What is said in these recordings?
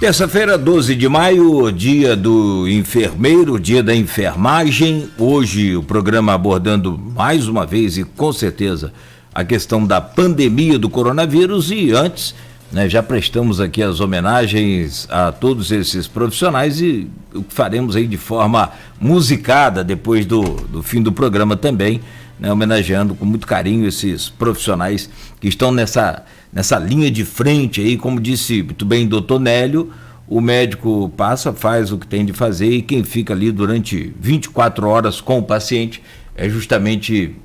Terça-feira, 12 de maio, dia do enfermeiro, dia da enfermagem. Hoje o programa abordando mais uma vez e com certeza a questão da pandemia do coronavírus e antes, né, já prestamos aqui as homenagens a todos esses profissionais e o que faremos aí de forma musicada depois do fim do programa também, né, homenageando com muito carinho esses profissionais que estão nessa linha de frente aí, como disse muito bem o doutor Nélio, o médico passa, faz o que tem de fazer e quem fica ali durante 24 horas com o paciente é justamente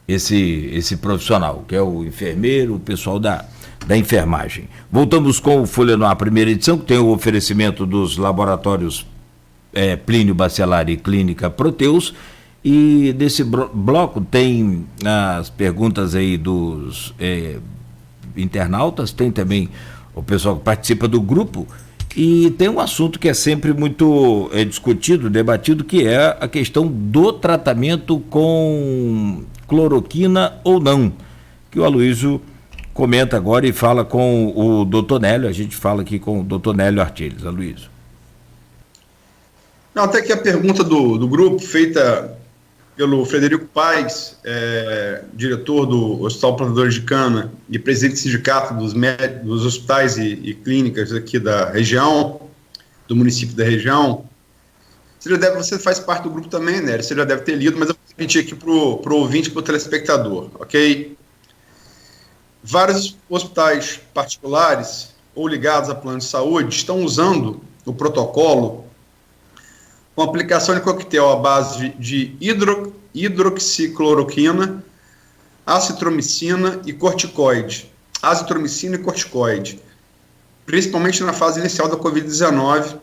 esse profissional, que é o enfermeiro, o pessoal da enfermagem. Voltamos com o Folha no Ar, primeira edição, que tem o oferecimento dos laboratórios Plínio Bacelar e Clínica Proteus, e desse bloco tem as perguntas aí dos internautas, tem também o pessoal que participa do grupo e tem um assunto que é sempre muito discutido, debatido, que é a questão do tratamento com cloroquina ou não, que o Aloysio comenta agora e fala com o doutor Nélio. A gente fala aqui com o doutor Nélio Artiles. Aloysio. Não, até que a pergunta do grupo, feita pelo Frederico Paes, diretor do Hospital Plantadores de Cana e presidente do sindicato dos hospitais e clínicas aqui da região, do município da região. Você faz parte do grupo também, né? Você já deve ter lido, mas eu vou repetir aqui para o ouvinte e para o telespectador, ok? Vários hospitais particulares ou ligados a plano de saúde estão usando o protocolo com aplicação de coquetel à base de hidroxicloroquina, azitromicina e corticoide. Azitromicina e corticoide, principalmente na fase inicial da Covid-19,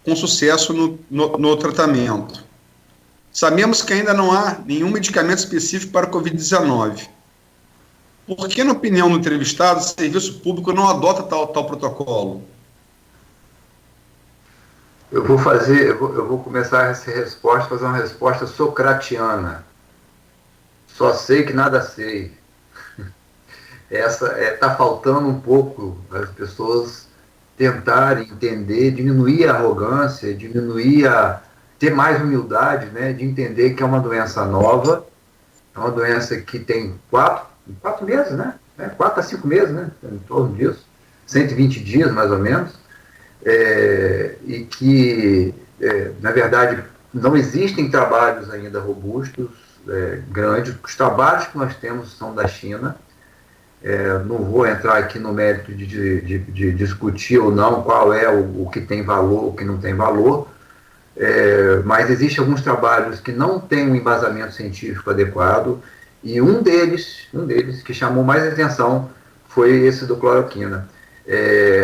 com sucesso no tratamento. Sabemos que ainda não há nenhum medicamento específico para a Covid-19. Por que, na opinião do entrevistado, o serviço público não adota tal protocolo? Eu vou começar essa resposta, fazer uma resposta socratiana. Só sei que nada sei. Tá faltando um pouco as pessoas tentarem entender, diminuir a arrogância, ter mais humildade, né, de entender que é uma doença nova, é uma doença que tem 4 meses, né? 4 a 5 meses, né? Em torno disso. 120 dias, mais ou menos. E que, na verdade, não existem trabalhos ainda robustos, grandes. Os trabalhos que nós temos são da China. Não vou entrar aqui no mérito de discutir ou não qual é o que tem valor, o que não tem valor, mas existem alguns trabalhos que não têm um embasamento científico adequado, e um deles que chamou mais atenção foi esse do cloroquina.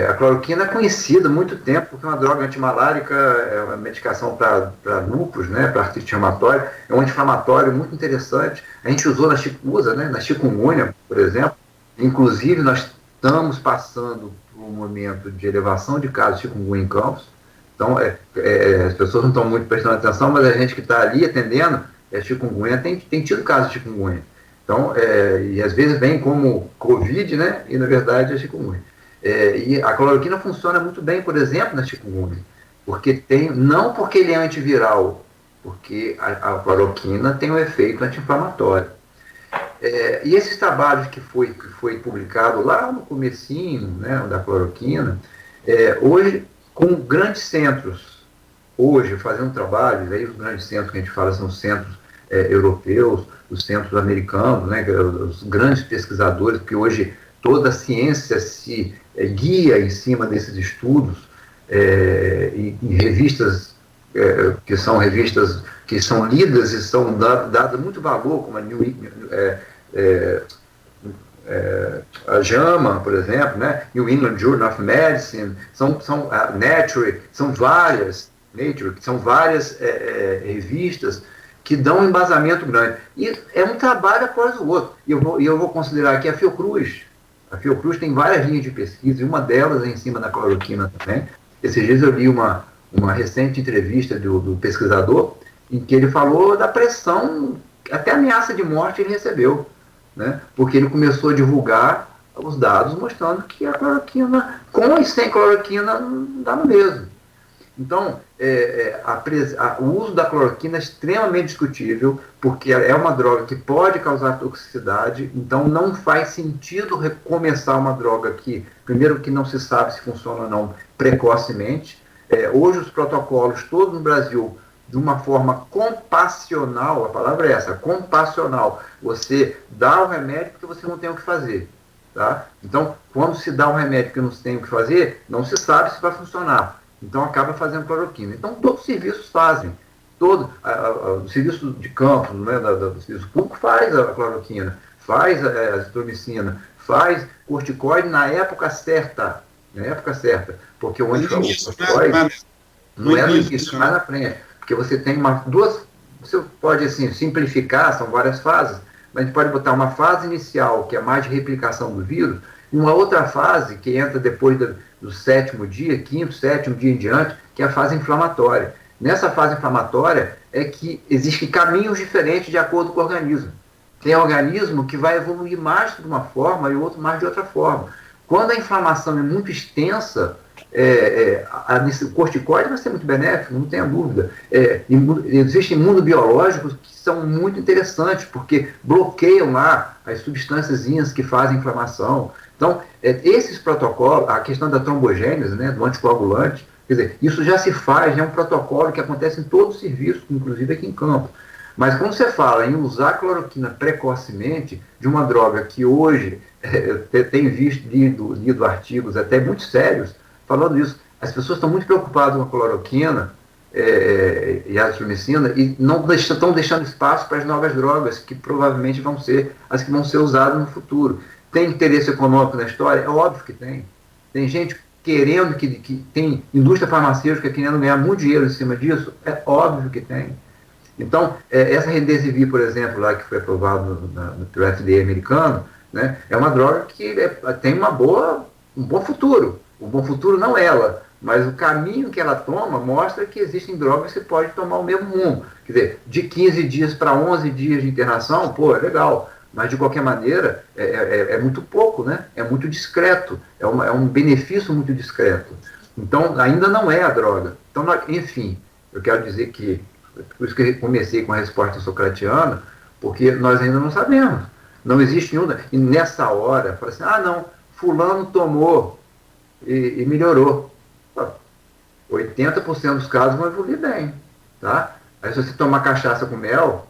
A cloroquina é conhecida há muito tempo porque é uma droga antimalárica, é uma medicação para lúpus, né, para artrite reumatoide, é um anti-inflamatório muito interessante. A gente usa, né, na chikungunya, por exemplo. Inclusive, nós estamos passando por um momento de elevação de casos de chikungunya em Campos. Então, as pessoas não estão muito prestando atenção, mas a gente que está ali atendendo, chikungunya, tem tido casos de chikungunya. Então, e às vezes vem como Covid, né, e na verdade é chikungunya. E a cloroquina funciona muito bem, por exemplo, na chikungunya, não porque ele é antiviral, porque a cloroquina tem um efeito anti-inflamatório. E esses trabalhos que foi publicado lá no comecinho, né, da cloroquina, hoje, com grandes centros, fazendo trabalhos, aí os grandes centros que a gente fala são os centros europeus, os centros americanos, né, os grandes pesquisadores, que hoje toda a ciência se guia em cima desses estudos, em revistas que são revistas que são lidas e são dadas muito valor, como a JAMA, por exemplo, né? New England Journal of Medicine, são Nature, são várias revistas que dão um embasamento grande. E é um trabalho após o outro. E eu vou considerar aqui a Fiocruz. A Fiocruz tem várias linhas de pesquisa, e uma delas é em cima da cloroquina também. Esses dias eu li uma recente entrevista do pesquisador, em que ele falou da pressão, até ameaça de morte ele recebeu, né? Porque ele começou a divulgar os dados mostrando que a cloroquina, com e sem cloroquina, dá no mesmo. Então, o uso da cloroquina é extremamente discutível, porque é uma droga que pode causar toxicidade, então não faz sentido recomeçar uma droga que, primeiro, que não se sabe se funciona ou não precocemente. Hoje os protocolos, todos no Brasil, de uma forma compassional, a palavra é essa, compassional, você dá o remédio porque você não tem o que fazer. Tá? Então, quando se dá um remédio que não se tem o que fazer, não se sabe se vai funcionar. Então, acaba fazendo cloroquina. Então, todos os serviços fazem. O serviço de campo, né, do serviço público faz a cloroquina, faz a azitromicina, faz corticoide na época certa. Porque o anticorticoide não é no início, mais na frente. Porque você tem você pode assim, simplificar, são várias fases, mas a gente pode botar uma fase inicial, que é mais de replicação do vírus, e uma outra fase, que entra depois do 7º dia, 5º, 7º dia em diante, que é a fase inflamatória. Nessa fase inflamatória é que existem caminhos diferentes de acordo com o organismo. Tem organismo que vai evoluir mais de uma forma e o outro mais de outra forma. Quando a inflamação é muito extensa, o corticoide vai ser muito benéfico, não tenha dúvida. Existem imunobiológicos que são muito interessantes, porque bloqueiam lá as substâncias que fazem inflamação. Então, esses protocolos, a questão da trombogênese, né, do anticoagulante, quer dizer, isso já se faz, é um protocolo que acontece em todo o serviço, inclusive aqui em campo. Mas quando você fala em usar cloroquina precocemente, de uma droga que hoje tem lido artigos até muito sérios, falando isso, as pessoas estão muito preocupadas com a cloroquina e a azitromicina e não estão deixando espaço para as novas drogas, que provavelmente vão ser as que vão ser usadas no futuro. Tem interesse econômico na história? É óbvio que tem. Tem gente querendo, que tem indústria farmacêutica querendo ganhar muito dinheiro em cima disso? É óbvio que tem. Então, essa Remdesivir, por exemplo, lá que foi aprovado pelo FDA americano, né, é uma droga que tem um bom futuro. O bom futuro não ela, mas o caminho que ela toma mostra que existem drogas que podem tomar o mesmo rumo. Quer dizer, de 15 dias para 11 dias de internação, é legal. Mas, de qualquer maneira, é muito pouco, né? É muito discreto. É um benefício muito discreto. Então, ainda não é a droga. Então, enfim, eu quero dizer que, por isso que eu comecei com a resposta socratiana, porque nós ainda não sabemos. Não existe nenhuma. E nessa hora, fala assim, não, fulano tomou e melhorou. 80% dos casos vão evoluir bem. Tá? Aí, se você tomar cachaça com mel,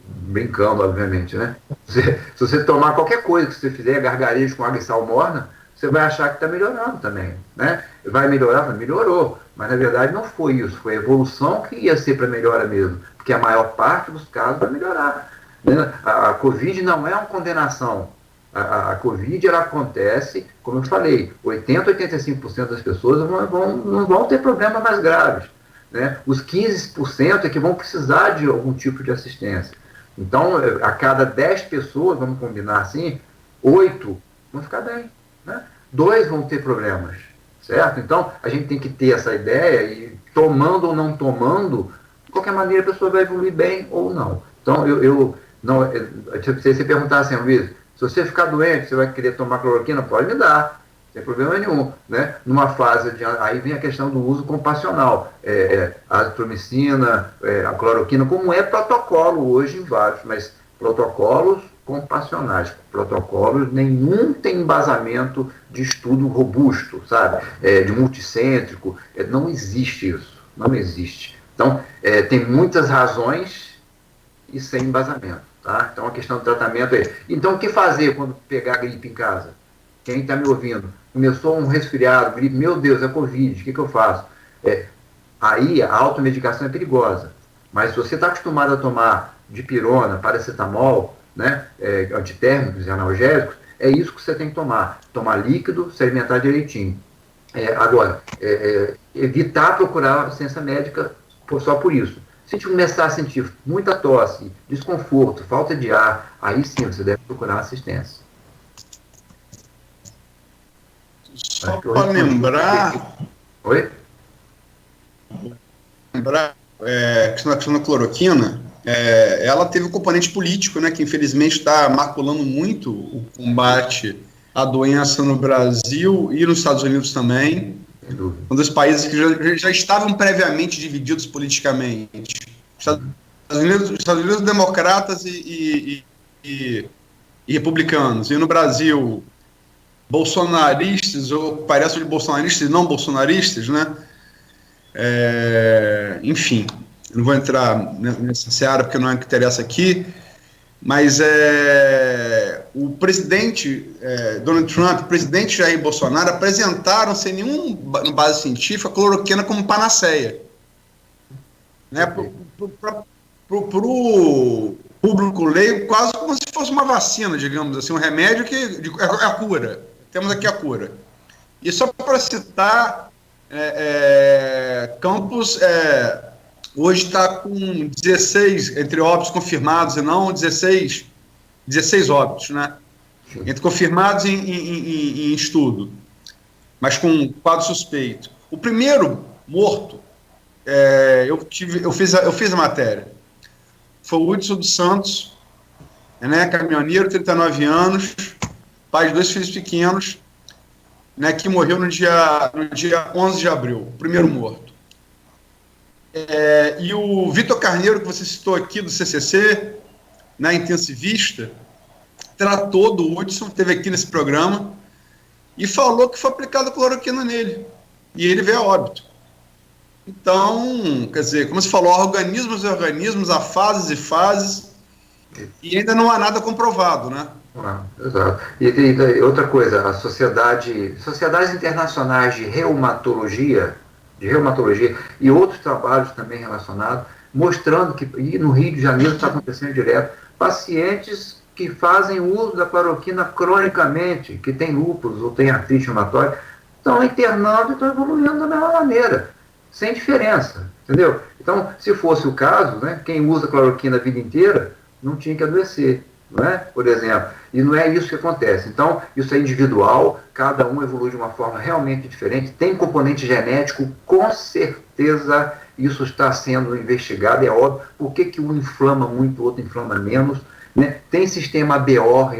brincando, obviamente, né? Se você tomar qualquer coisa que você fizer, gargarejo com água e sal morna, você vai achar que está melhorando também, né? Vai melhorar? Melhorou. Mas, na verdade, não foi isso. Foi a evolução que ia ser para melhora mesmo. Porque a maior parte dos casos vai melhorar. Né? A Covid não é uma condenação. A Covid, ela acontece, como eu falei, 80%, 85% das pessoas não vão ter problemas mais graves. Né? Os 15% é que vão precisar de algum tipo de assistência. Então, a cada 10 pessoas, vamos combinar assim, 8 vão ficar bem. Né? 2 vão ter problemas. Certo? Então, a gente tem que ter essa ideia e, tomando ou não tomando, de qualquer maneira a pessoa vai evoluir bem ou não. Então, se você perguntar assim, Luiz, se você ficar doente, você vai querer tomar cloroquina? Pode me dar, sem problema nenhum. Né? Numa fase aí vem a questão do uso compassional. A azitromicina, a cloroquina, como é protocolo hoje em vários, mas protocolos compassionais. Protocolos, nenhum tem embasamento de estudo robusto, sabe? De multicêntrico. Não existe isso. Não existe. Então, tem muitas razões e sem embasamento. Tá? Então, a questão do tratamento é... Então, o que fazer quando pegar gripe em casa? Quem está me ouvindo? Começou um resfriado, gripe, meu Deus, é Covid, o que eu faço? Aí, a automedicação é perigosa. Mas se você está acostumado a tomar dipirona, paracetamol, né, antitérmicos e analgésicos, é isso que você tem que tomar. Tomar líquido, se alimentar direitinho. Agora, evitar procurar assistência médica só por isso. Se começar a sentir muita tosse, desconforto, falta de ar, aí sim você deve procurar assistência. Só para lembrar... Oi? Lembrar, a questão da cloroquina, ela teve um componente político, né, que infelizmente está maculando muito o combate a doença no Brasil e nos Estados Unidos também, um dos países que já estavam previamente divididos politicamente. Estados Unidos democratas e republicanos, e no Brasil bolsonaristas, ou parece de bolsonaristas e não bolsonaristas, né? Enfim, não vou entrar nessa seara porque não é o que interessa aqui, mas o presidente Donald Trump, o presidente Jair Bolsonaro apresentaram sem nenhuma base científica a cloroquina como panaceia, né? Para o público leigo, quase como se fosse uma vacina, digamos assim, um remédio que é a cura. Temos aqui a cura. E só para citar, Campos hoje está com 16, entre óbitos confirmados e não, 16 óbitos, né? Entre confirmados em estudo, mas com quadro suspeito. O primeiro morto, eu fiz a matéria, foi o Hudson dos Santos, né, caminhoneiro, 39 anos, pai de 2 filhos pequenos, né, que morreu no dia 11 de abril, o primeiro morto. E o Vitor Carneiro, que você citou aqui, do CCC, né, intensivista, tratou do Hudson, esteve aqui nesse programa, e falou que foi aplicado cloroquina nele, e ele veio a óbito. Então, quer dizer, como você falou, organismos e organismos, há fases e fases, e ainda não há nada comprovado, né? Exato. E outra coisa, as sociedades internacionais de reumatologia e outros trabalhos também relacionados, mostrando que, e no Rio de Janeiro está acontecendo direto, pacientes que fazem uso da cloroquina cronicamente, que tem lúpus ou tem artrite reumatoide, estão internando e estão evoluindo da mesma maneira, sem diferença, entendeu? Então, se fosse o caso, né, quem usa cloroquina a vida inteira não tinha que adoecer, não é? Por exemplo. E não é isso que acontece. Então, isso é individual, cada um evolui de uma forma realmente diferente, tem componente genético, com certeza isso está sendo investigado, é óbvio. Por que um inflama muito, o outro inflama menos? Né? Tem sistema ABO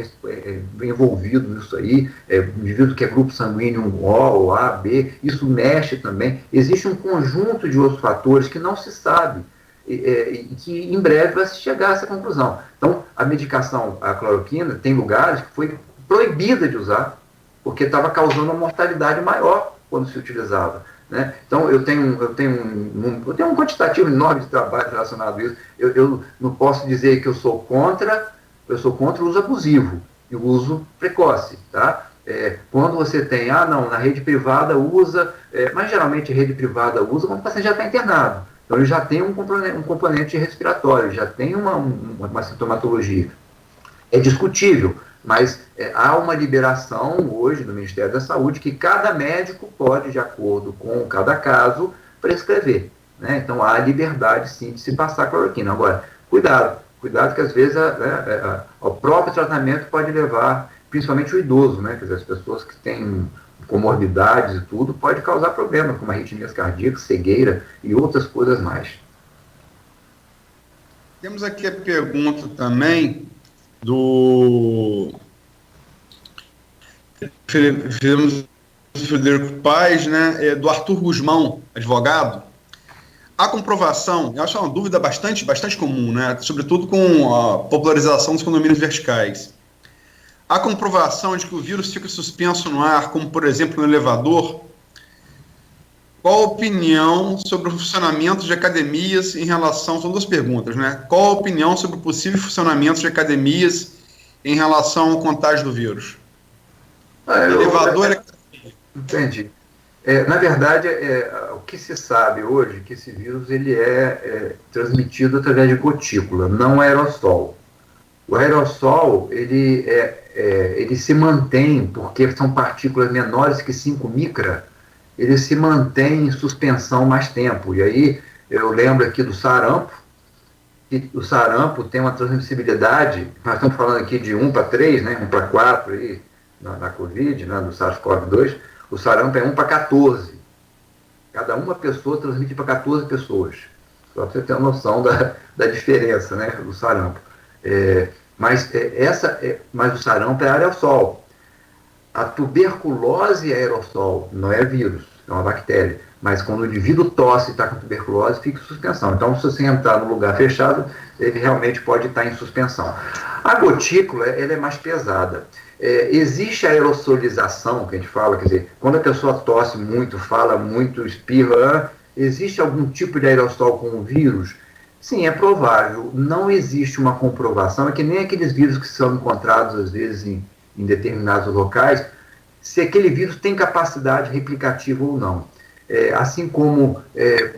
envolvido nisso aí, indivíduo que é grupo sanguíneo O ou A, B, isso mexe também. Existe um conjunto de outros fatores que não se sabe, e que em breve vai se chegar a essa conclusão. Então, a medicação, a cloroquina, tem lugares que foi proibida de usar, porque estava causando uma mortalidade maior quando se utilizava. Né? Então, eu tenho um quantitativo enorme de trabalho relacionado a isso. Eu não posso dizer que eu sou contra o uso abusivo e o uso precoce. Tá? Quando você tem, na rede privada usa, mas geralmente a rede privada usa quando o paciente já está internado. Então, ele já tem um componente respiratório, já tem uma sintomatologia. É discutível, mas há uma liberação hoje no Ministério da Saúde que cada médico pode, de acordo com cada caso, prescrever. Né? Então, há liberdade, sim, de se passar cloroquina. Agora, cuidado que às vezes o próprio tratamento pode levar, principalmente o idoso, né? Quer dizer, as pessoas que têm comorbidades e tudo, pode causar problemas, como arritmias cardíacas, cegueira e outras coisas mais. Temos aqui a pergunta também do Frederico Paes, né, do Arthur Guzmão, advogado. A comprovação, eu acho uma dúvida bastante comum, né, sobretudo com a popularização dos condomínios verticais. A comprovação de que o vírus fica suspenso no ar, como, por exemplo, no elevador, qual a opinião sobre o funcionamento de academias em relação... São duas perguntas, né? Qual a opinião sobre o possível funcionamento de academias em relação ao contágio do vírus? Elevador... Entendi. Na verdade, o que se sabe hoje é que esse vírus ele é transmitido através de gotícula, não aerossol. O aerossol, ele se mantém, porque são partículas menores que 5 micra, ele se mantém em suspensão mais tempo. E aí, eu lembro aqui do sarampo, que o sarampo tem uma transmissibilidade, nós estamos falando aqui de 1 para 3, né, 1 para 4 aí, na Covid, né, do SARS-CoV-2, o sarampo é 1 para 14. Cada uma pessoa transmite para 14 pessoas. Só para você ter uma noção da diferença, né, do sarampo. Mas o sarampo é aerossol. A tuberculose é aerossol, não é vírus, é uma bactéria. Mas quando o indivíduo tosse e está com tuberculose, fica em suspensão. Então, se você entrar no lugar fechado, ele realmente pode estar em suspensão. A gotícula, ela é mais pesada. Existe a aerosolização, que a gente fala, quer dizer, quando a pessoa tosse muito, fala muito, espirra, existe algum tipo de aerossol com o vírus? Sim, é provável. Não existe uma comprovação, é que nem aqueles vírus que são encontrados, às vezes, em determinados locais, se aquele vírus tem capacidade replicativa ou não. Assim como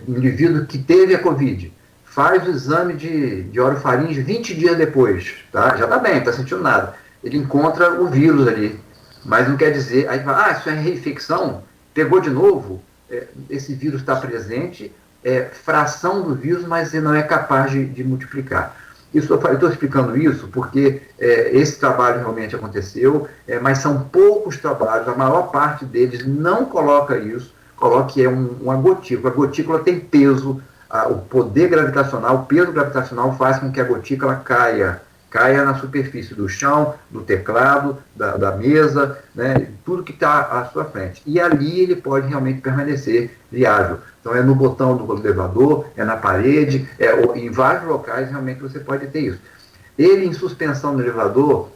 o indivíduo que teve a Covid faz o exame de orofaringe 20 dias depois, tá? Já está bem, não está sentindo nada. Ele encontra o vírus ali, mas não quer dizer, aí fala, isso é reinfecção, pegou de novo, esse vírus está presente, fração do vírus, mas ele não é capaz de multiplicar. Eu estou explicando isso porque esse trabalho realmente aconteceu, mas são poucos trabalhos, a maior parte deles não coloca isso, coloca que é uma gotícula. A gotícula tem peso, o poder gravitacional, o peso gravitacional faz com que a gotícula caia na superfície do chão, do teclado, da mesa, né, tudo que está à sua frente. E ali ele pode realmente permanecer viável. Então, no botão do elevador, na parede, em vários locais realmente você pode ter isso. Ele em suspensão no elevador,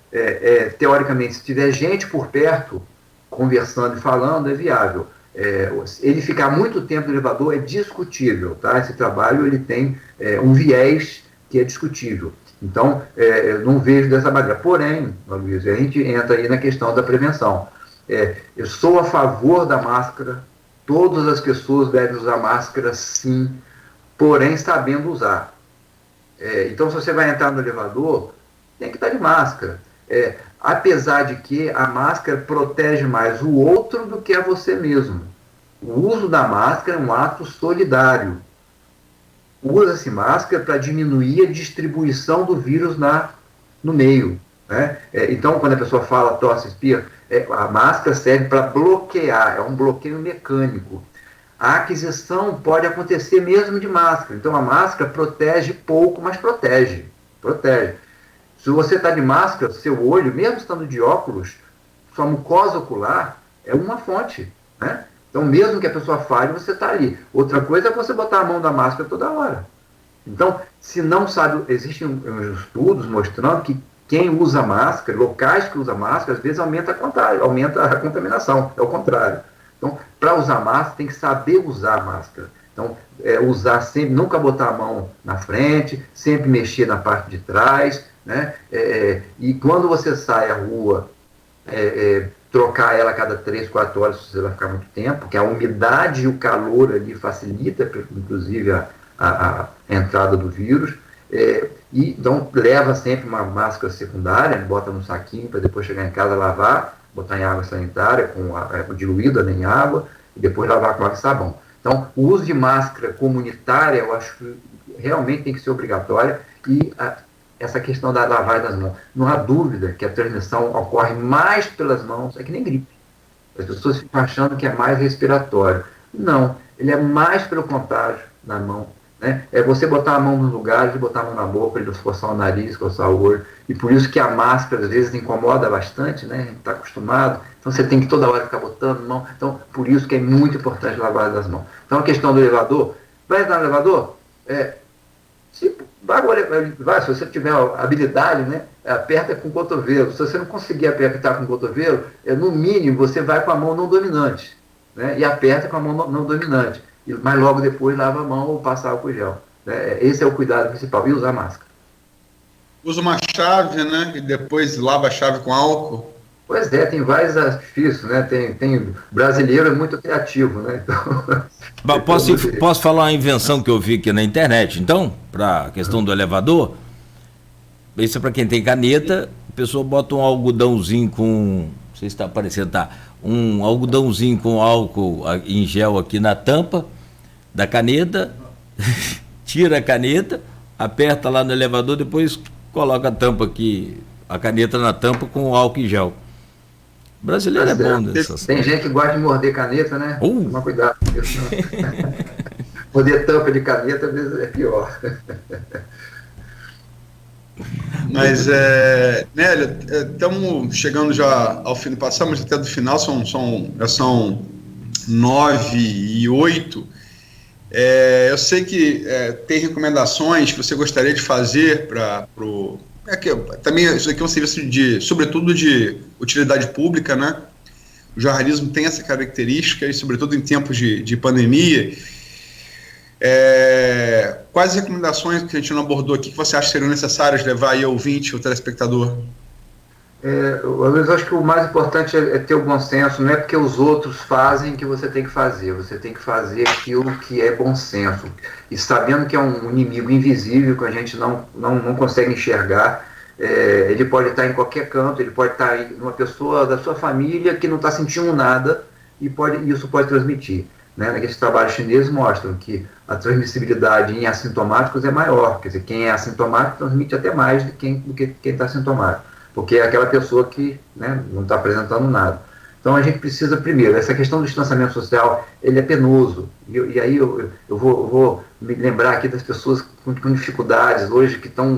teoricamente, se tiver gente por perto, conversando e falando, é viável. Ele ficar muito tempo no elevador é discutível, tá? Esse trabalho ele tem um viés que é discutível. Então, eu não vejo dessa maneira. Porém, Luiz, a gente entra aí na questão da prevenção. Eu sou a favor da máscara, todas as pessoas devem usar máscara, sim, porém sabendo usar. Então, se você vai entrar no elevador, tem que estar de máscara. Apesar de que a máscara protege mais o outro do que a você mesmo. O uso da máscara é um ato solidário. Usa-se máscara para diminuir a distribuição do vírus no meio. Né? Então, quando a pessoa fala tosse, espirra, a máscara serve para bloquear, é um bloqueio mecânico. A aquisição pode acontecer mesmo de máscara. Então, a máscara protege pouco, mas protege. Se você está de máscara, seu olho, mesmo estando de óculos, sua mucosa ocular é uma fonte, né? Então, mesmo que a pessoa fale, você está ali. Outra coisa é você botar a mão na máscara toda hora. Então, se não sabe, existem estudos mostrando que quem usa máscara, locais que usam máscara, às vezes aumenta a contaminação, é o contrário. Então, para usar máscara, tem que saber usar a máscara. Então, usar sempre, nunca botar a mão na frente, sempre mexer na parte de trás, né? E quando você sai à rua, trocar ela a cada 3, 4 horas, se você vai ficar muito tempo, porque a umidade e o calor ali facilita, inclusive, a entrada do vírus. Então, leva sempre uma máscara secundária, bota no saquinho para depois chegar em casa lavar, botar em água sanitária, diluída em água, e depois lavar com água e sabão. Então, o uso de máscara comunitária, eu acho que realmente tem que ser obrigatória, e essa questão da lavagem das mãos. Não há dúvida que a transmissão ocorre mais pelas mãos, é que nem gripe. As pessoas ficam achando que é mais respiratório. Não, ele é mais pelo contágio na mão. Né? É você botar a mão nos lugares, botar a mão na boca, ele forçar o nariz, forçar o olho. E por isso que a máscara às vezes incomoda bastante, né? A gente está acostumado. Então você tem que toda hora ficar botando a mão. Então, por isso que é muito importante lavar as mãos. Então a questão do elevador, vai entrar no elevador? Se você tiver habilidade, né, aperta com o cotovelo. Se você não conseguir apertar com o cotovelo, no mínimo você vai com a mão não dominante, né, e aperta com a mão não dominante. Mas logo depois lava a mão ou passa álcool gel. Né? Esse é o cuidado principal. E usar máscara. Usa uma chave, né? E depois lava a chave com álcool. Pois tem vários artifícios, né? Tem brasileiro é muito criativo, né? Então, posso falar uma invenção que eu vi aqui na internet, então, para a questão do elevador? Isso é para quem tem caneta, a pessoa bota um algodãozinho com, não sei se está aparecendo, um algodãozinho com álcool em gel aqui na tampa da caneta, tira a caneta, aperta lá no elevador, depois coloca a tampa aqui, a caneta na tampa com álcool em gel. O brasileiro é bom nessas. Tem gente que gosta de morder caneta, né? Toma cuidado. Morder tampa de caneta às vezes é pior. Mas, Nélio, estamos chegando já ao fim, passamos até do final, já são 9h08. Eu sei que tem recomendações que você gostaria de fazer para o... também isso aqui é um serviço sobretudo de utilidade pública, né? O jornalismo tem essa característica, e sobretudo em tempos de pandemia. Quais recomendações que a gente não abordou aqui que você acha que seriam necessárias levar aí ao ouvinte, ao telespectador? Eu acho que o mais importante é ter o bom senso. Não é porque os outros fazem que você tem que fazer. Você tem que fazer aquilo que é bom senso. E sabendo que é um inimigo invisível, que a gente não consegue enxergar. Ele pode estar em qualquer canto, ele pode estar em uma pessoa da sua família que não está sentindo nada, e isso pode transmitir. Né? Aqueles trabalhos chineses mostram que a transmissibilidade em assintomáticos é maior. Quer dizer, quem é assintomático transmite até mais do que quem está sintomático, porque é aquela pessoa que, né, não está apresentando nada. Então a gente precisa, primeiro, essa questão do distanciamento social, ele é penoso, e aí eu vou me lembrar aqui das pessoas com dificuldades hoje, que estão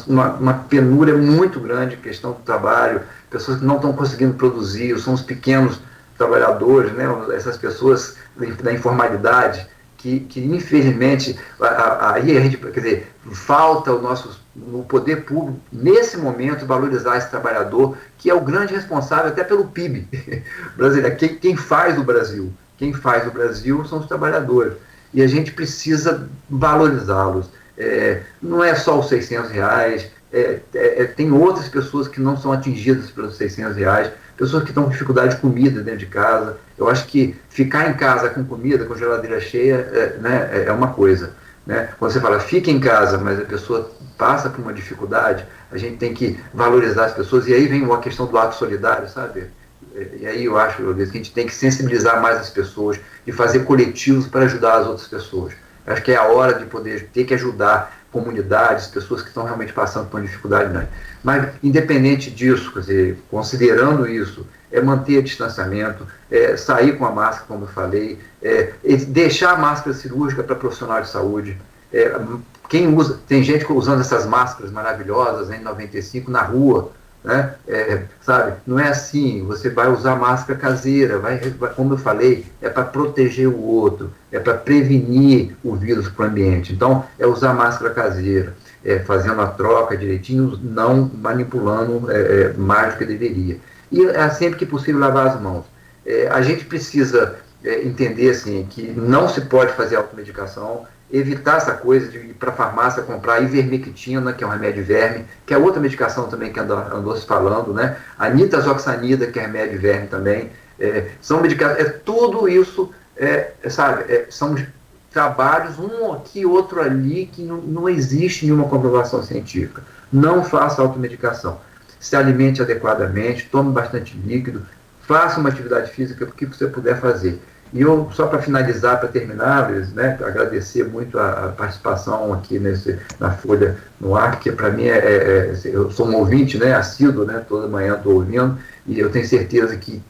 uma penúria muito grande, questão do trabalho, pessoas que não estão conseguindo produzir, são os pequenos trabalhadores, né, essas pessoas da informalidade, que infelizmente, aí a gente, quer dizer, falta o poder público, nesse momento, valorizar esse trabalhador, que é o grande responsável até pelo PIB brasileiro. Quem faz o Brasil? Quem faz o Brasil são os trabalhadores. E a gente precisa valorizá-los. Não é só os R$600, tem outras pessoas que não são atingidas pelos R$600, pessoas que estão com dificuldade de comida dentro de casa. Eu acho que ficar em casa com comida, com geladeira cheia, é uma coisa. Né? Quando você fala, fica em casa, mas a pessoa passa por uma dificuldade, a gente tem que valorizar as pessoas, e aí vem a questão do ato solidário, sabe? E aí eu acho que a gente tem que sensibilizar mais as pessoas e fazer coletivos para ajudar as outras pessoas. Eu acho que é a hora de poder ter que ajudar comunidades, pessoas que estão realmente passando por uma dificuldade grande. Mas, independente disso, quer dizer, considerando isso, manter distanciamento, sair com a máscara, como eu falei, deixar a máscara cirúrgica para profissional de saúde. Quem usa, tem gente usando essas máscaras maravilhosas, N95, na rua, né? Sabe? Não é assim, você vai usar máscara caseira, como eu falei, é para proteger o outro, é para prevenir o vírus para o ambiente. Então, é usar máscara caseira, fazendo a troca direitinho, não manipulando mais do que deveria. E sempre que possível lavar as mãos. A gente precisa entender assim, que não se pode fazer automedicação, evitar essa coisa de ir para a farmácia comprar ivermectina, que é um remédio de verme, que é outra medicação também que andou se falando, né? A nitazoxanida, que é remédio de verme também. São medicações, tudo isso, sabe, são trabalhos, um aqui, outro ali, que não existe nenhuma comprovação científica. Não faça automedicação. Se alimente adequadamente, tome bastante líquido, faça uma atividade física, o que você puder fazer. E eu, só para finalizar, para terminar, né, agradecer muito a participação aqui na Folha no Ar, que para mim eu sou um ouvinte, né, assíduo, né, toda manhã estou ouvindo, e eu tenho certeza que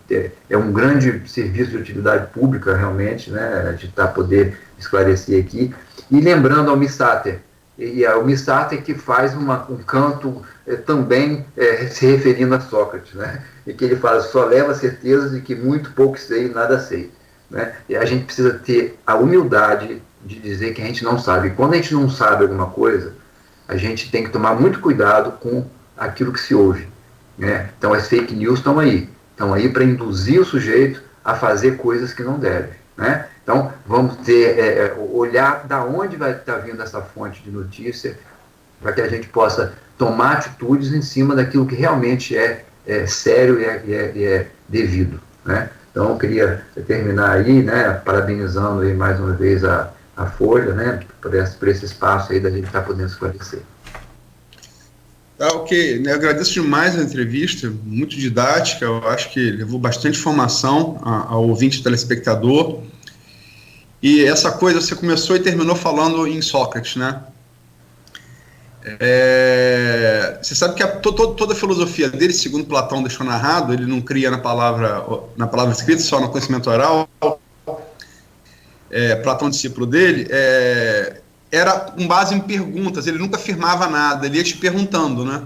é um grande serviço de utilidade pública, realmente, né, de poder esclarecer aqui. E lembrando ao Missáter, e é o Missáter que faz um canto também se referindo a Sócrates, né, e que ele fala, só leva a certeza de que muito pouco sei e nada sei. Né? E a gente precisa ter a humildade de dizer que a gente não sabe. E quando a gente não sabe alguma coisa, a gente tem que tomar muito cuidado com aquilo que se ouve. Né? Então as fake news estão aí para induzir o sujeito a fazer coisas que não deve. Né? Então vamos olhar da onde vai estar vindo essa fonte de notícia, para que a gente possa tomar atitudes em cima daquilo que realmente é sério e é devido. Né? Então, eu queria terminar aí, né, parabenizando aí mais uma vez a Folha, né, por esse espaço aí da gente estar podendo esclarecer. Ok, eu agradeço demais a entrevista, muito didática, eu acho que levou bastante informação ao ouvinte telespectador. E essa coisa, você começou e terminou falando em Sócrates, né? Você sabe que toda a filosofia dele, segundo Platão deixou narrado, ele não cria na palavra escrita, só no conhecimento oral. Platão, discípulo dele, era com base em perguntas, ele nunca afirmava nada, ele ia te perguntando, né?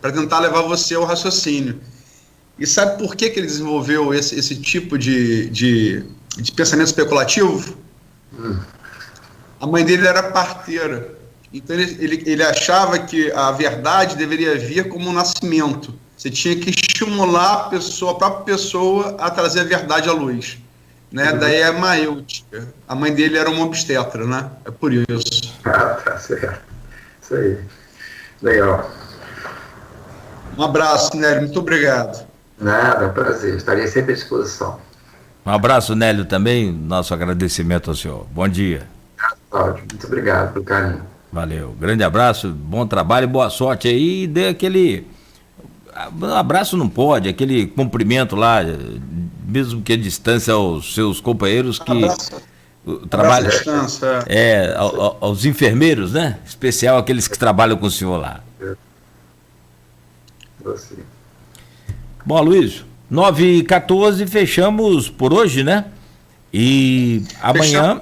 para tentar levar você ao raciocínio. E sabe por que ele desenvolveu esse tipo de pensamento especulativo? A mãe dele era parteira. Então ele achava que a verdade deveria vir como um nascimento. Você tinha que estimular a própria pessoa a trazer a verdade à luz. Né? Daí é maêutica. A mãe dele era uma obstetra, né? É por isso. Tá certo. Isso aí. Legal. Um abraço, Nélio. Muito obrigado. Nada, prazer. Estaria sempre à disposição. Um abraço, Nélio, também. Nosso agradecimento ao senhor. Bom dia. Cláudio, muito obrigado pelo carinho. Valeu. Grande abraço, bom trabalho e boa sorte aí. E dê aquele... abraço não pode, aquele cumprimento lá, mesmo que a distância aos seus companheiros que trabalham. Aos enfermeiros, né? Especial aqueles que trabalham com o senhor lá. Você. Bom, Aloysio, 9h14, fechamos por hoje, né? E amanhã...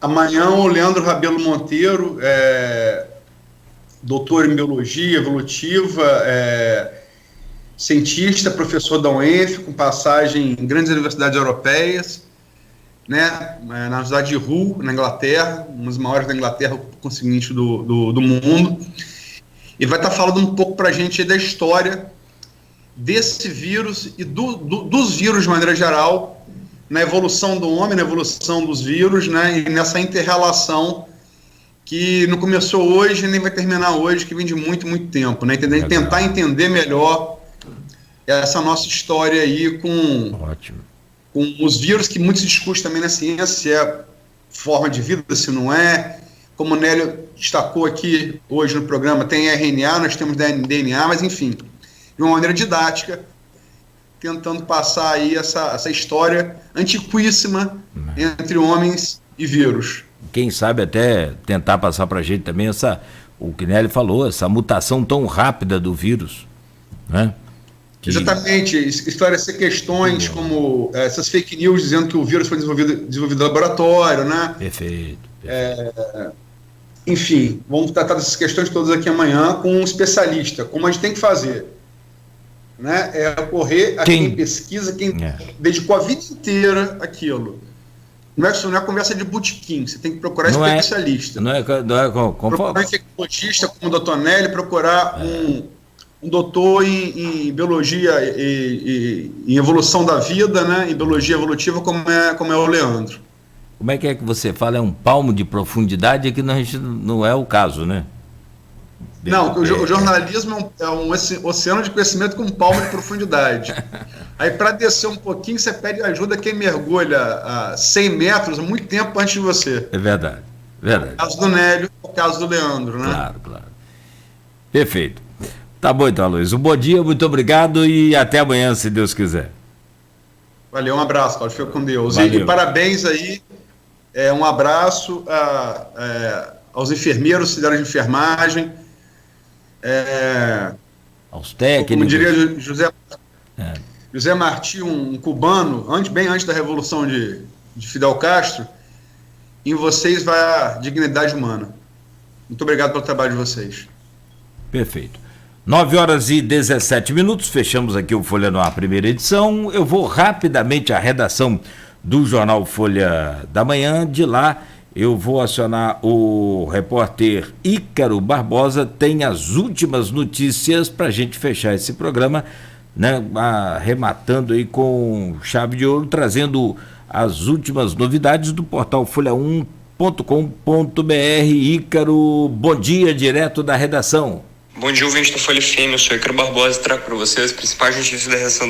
Amanhã o Leandro Rabelo Monteiro, doutor em biologia evolutiva, cientista, professor da UENF, com passagem em grandes universidades europeias, né, na Universidade de Hull, na Inglaterra, uma das maiores da Inglaterra, por conseguinte, do mundo, e vai estar falando um pouco para a gente da história desse vírus e dos vírus de maneira geral, na evolução do homem, na evolução dos vírus, né, e nessa inter-relação que não começou hoje nem vai terminar hoje, que vem de muito, muito tempo, né? Tentar entender melhor essa nossa história aí com os vírus, que muito se discute também na ciência, se é forma de vida, se não é. Como o Nélio destacou aqui hoje no programa, tem RNA, nós temos DNA, mas enfim, de uma maneira didática, tentando passar aí essa história antiquíssima entre homens e vírus. Quem sabe até tentar passar para a gente também o que Nélio falou, essa mutação tão rápida do vírus, né? Exatamente, esclarecer questões como essas fake news dizendo que o vírus foi desenvolvido no laboratório, né? Perfeito. Enfim, vamos tratar dessas questões todas aqui amanhã com um especialista, como a gente tem que fazer. Né? Ocorrer a quem pesquisa, quem dedicou a vida inteira àquilo. Não é conversa de botequim, você tem que procurar especialista. Procurar um infectologista como o Dr. Nélio, procurar um doutor em biologia e em evolução da vida, né? Em biologia evolutiva, como é o Leandro. Como é que você fala? É um palmo de profundidade, que não é o caso, né? Não, o jornalismo é um oceano de conhecimento com um palmo de profundidade. Aí, para descer um pouquinho, você pede ajuda a quem mergulha a 100 metros há muito tempo antes de você. É verdade. O caso do Nélio, o caso do Leandro, né? Claro. Perfeito. Tá bom, então, Luiz. Um bom dia, muito obrigado e até amanhã, se Deus quiser. Valeu, um abraço, Cláudio. Fica com Deus. Valeu. E parabéns aí. Um abraço aos enfermeiros, auxiliares de enfermagem. Aos técnicos. Como diria José Martí, um cubano, bem antes da Revolução de Fidel Castro, em vocês vai a dignidade humana. Muito obrigado pelo trabalho de vocês. Perfeito. 9h17, fechamos aqui o Folha no Ar, primeira edição. Eu vou rapidamente à redação do jornal Folha da Manhã. De lá eu vou acionar o repórter Ícaro Barbosa, tem as últimas notícias para a gente fechar esse programa, né, arrematando aí com chave de ouro, trazendo as últimas novidades do portal folha1.com.br. Ícaro, bom dia, direto da redação. Bom dia, ouvinte do Folha FM, eu sou Ícaro Barbosa e trago para vocês as principais notícias da redação do